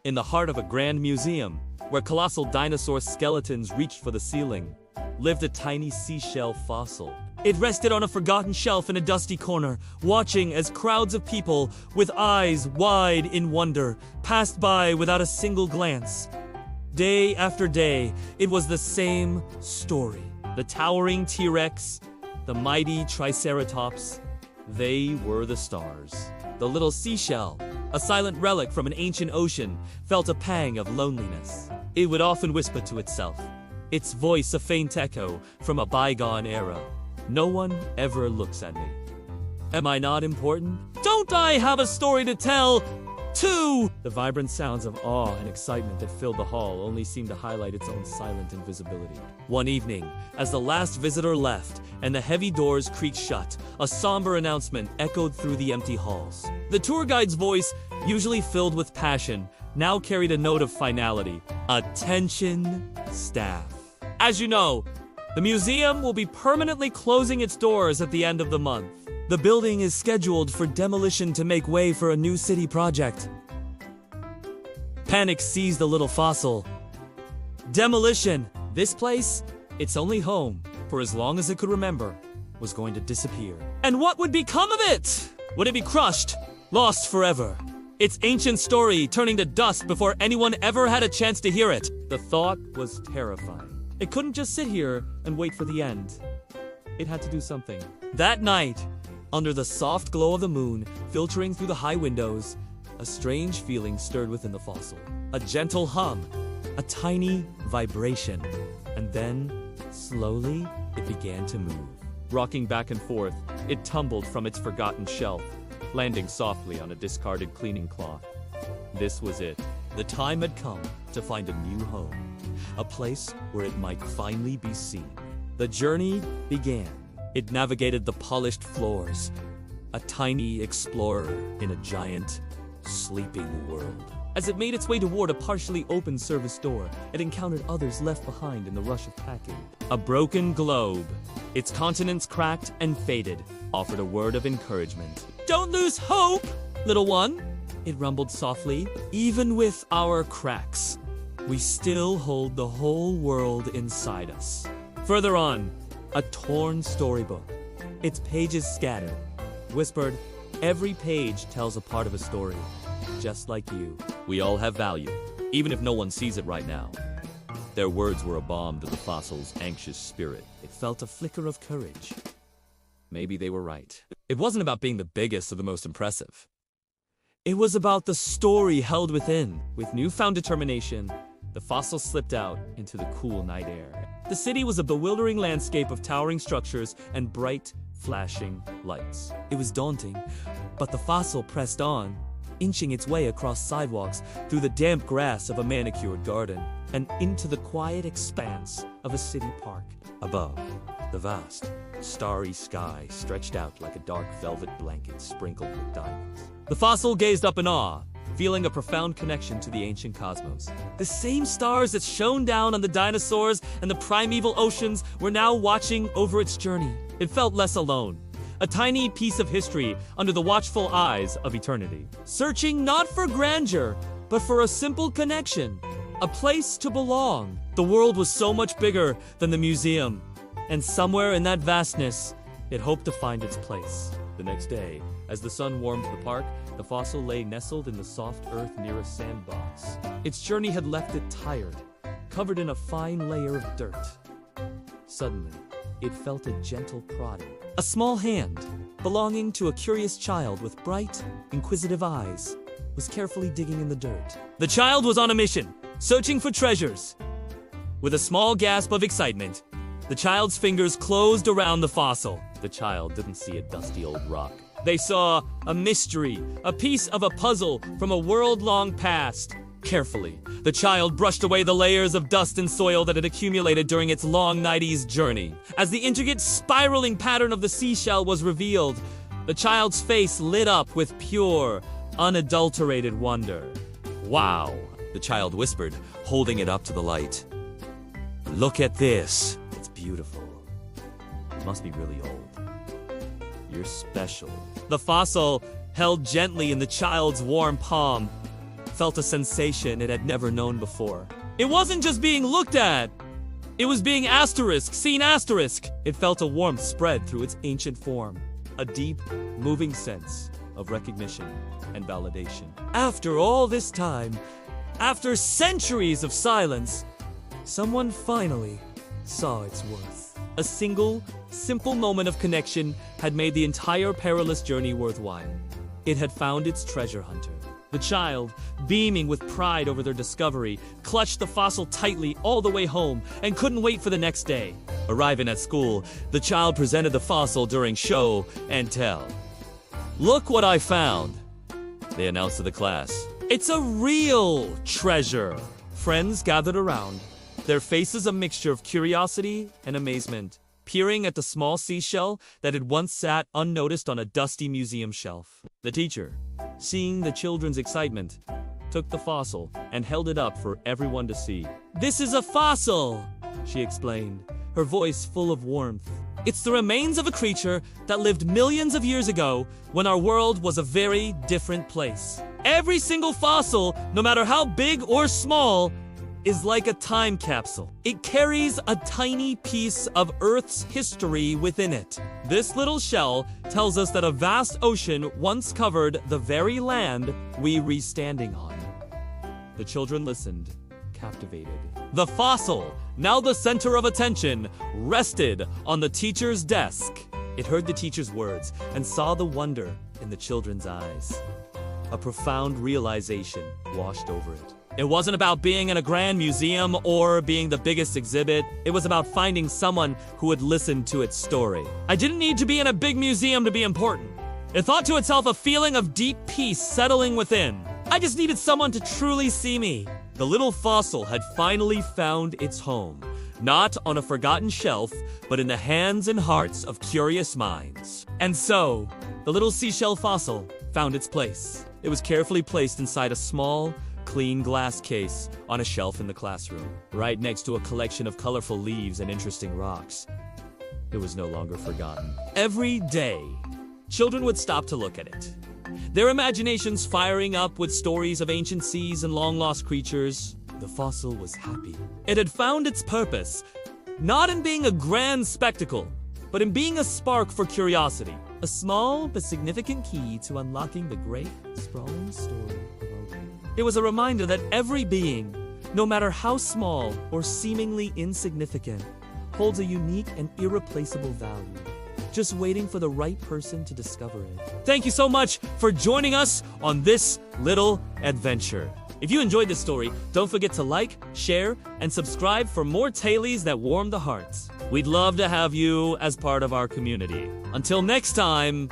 In the heart of a grand museum, where colossal dinosaur skeletons reached for the ceiling, lived a tiny seashell fossil. It rested on a forgotten shelf in a dusty corner, watching as crowds of people, with eyes wide in wonder, passed by without a single glance. Day after day, it was the same story. The towering T-Rex, the mighty Triceratops, they were the stars. The little seashell, a silent relic from an ancient ocean, felt a pang of loneliness. It would often whisper to itself, its voice a faint echo from a bygone era. No one ever looks at me. Am I not important? Don't I have a story to tell? Too! The vibrant sounds of awe and excitement that filled the hall only seemed to highlight its own silent invisibility. One evening, as the last visitor left and the heavy doors creaked shut, a somber announcement echoed through the empty halls. The tour guide's voice, usually filled with passion, now carried a note of finality. Attention, staff. As you know, the museum will be permanently closing its doors at the end of the month. The building is scheduled for demolition to make way for a new city project. Panic seized the little fossil. Demolition! This place, its only home, for as long as it could remember, was going to disappear. And what would become of it? Would it be crushed? Lost forever? Its ancient story turning to dust before anyone ever had a chance to hear it? The thought was terrifying. It couldn't just sit here and wait for the end. It had to do something. That night, under the soft glow of the moon filtering through the high windows, a strange feeling stirred within the fossil. A gentle hum, a tiny vibration, and then, slowly, it began to move. Rocking back and forth, it tumbled from its forgotten shelf, landing softly on a discarded cleaning cloth. This was it. The time had come to find a new home, a place where it might finally be seen. The journey began. It navigated the polished floors, a tiny explorer in a giant, sleeping world. As it made its way toward a partially open service door, it encountered others left behind in the rush of packing. A broken globe, its continents cracked and faded, offered a word of encouragement. Don't lose hope, little one, it rumbled softly. Even with our cracks, we still hold the whole world inside us. Further on, a torn storybook, its pages scattered, whispered, every page tells a part of a story, just like you. We all have value, even if no one sees it right now. Their words were a balm to the fossil's anxious spirit. It felt a flicker of courage. Maybe they were right. It wasn't about being the biggest or the most impressive. It was about the story held within. With newfound determination, the fossil slipped out into the cool night air. The city was a bewildering landscape of towering structures and bright, flashing lights. It was daunting, but the fossil pressed on, inching its way across sidewalks, through the damp grass of a manicured garden, and into the quiet expanse of a city park. Above, the vast, starry sky stretched out like a dark velvet blanket sprinkled with diamonds. The fossil gazed up in awe, feeling a profound connection to the ancient cosmos. The same stars that shone down on the dinosaurs and the primeval oceans were now watching over its journey. It felt less alone, a tiny piece of history under the watchful eyes of eternity. Searching not for grandeur, but for a simple connection, a place to belong. The world was so much bigger than the museum, and somewhere in that vastness, it hoped to find its place. The next day, as the sun warmed the park, the fossil lay nestled in the soft earth near a sandbox. Its journey had left it tired, covered in a fine layer of dirt. Suddenly, it felt a gentle prodding. A small hand, belonging to a curious child with bright, inquisitive eyes, was carefully digging in the dirt. The child was on a mission, searching for treasures. With a small gasp of excitement, the child's fingers closed around the fossil. The child didn't see a dusty old rock. They saw a mystery, a piece of a puzzle from a world-long past. Carefully, the child brushed away the layers of dust and soil that had accumulated during its long nighties journey. As the intricate spiraling pattern of the seashell was revealed, the child's face lit up with pure, unadulterated wonder. "Wow," the child whispered, holding it up to the light. "Look at this. It's beautiful. It must be really old. You're special." The fossil, held gently in the child's warm palm, felt a sensation it had never known before. It wasn't just being looked at. It was being seen asterisk. It felt a warmth spread through its ancient form. A deep, moving sense of recognition and validation. After all this time, after centuries of silence, someone finally saw its worth. A single, simple moment of connection had made the entire perilous journey worthwhile. It had found its treasure hunter. The child, beaming with pride over their discovery, clutched the fossil tightly all the way home and couldn't wait for the next day. Arriving at school, the child presented the fossil during show and tell. "Look what I found," they announced to the class. "It's a real treasure." Friends gathered around, their faces a mixture of curiosity and amazement, peering at the small seashell that had once sat unnoticed on a dusty museum shelf. The teacher, seeing the children's excitement, took the fossil and held it up for everyone to see. "This is a fossil," she explained, her voice full of warmth. "It's the remains of a creature that lived millions of years ago when our world was a very different place. Every single fossil, no matter how big or small, is like a time capsule. It carries a tiny piece of Earth's history within it. This little shell tells us that a vast ocean once covered the very land we're standing on." The children listened, captivated. The fossil, now the center of attention, rested on the teacher's desk. It heard the teacher's words and saw the wonder in the children's eyes. A profound realization washed over it. It wasn't about being in a grand museum or being the biggest exhibit. It was about finding someone who would listen to its story. I didn't need to be in a big museum to be important. It thought to itself a feeling of deep peace settling within. I just needed someone to truly see me. The little fossil had finally found its home, not on a forgotten shelf, but in the hands and hearts of curious minds. And so, the little seashell fossil found its place. It was carefully placed inside a small, clean glass case on a shelf in the classroom, right next to a collection of colorful leaves and interesting rocks. It was no longer forgotten. Every day, children would stop to look at it, their imaginations firing up with stories of ancient seas and long-lost creatures. The fossil was happy. It had found its purpose, not in being a grand spectacle, but in being a spark for curiosity. A small but significant key to unlocking the great, sprawling story of our world. It was a reminder that every being, no matter how small or seemingly insignificant, holds a unique and irreplaceable value, just waiting for the right person to discover it. Thank you so much for joining us on this little adventure. If you enjoyed this story, don't forget to like, share, and subscribe for more tailies that warm the hearts. We'd love to have you as part of our community. Until next time,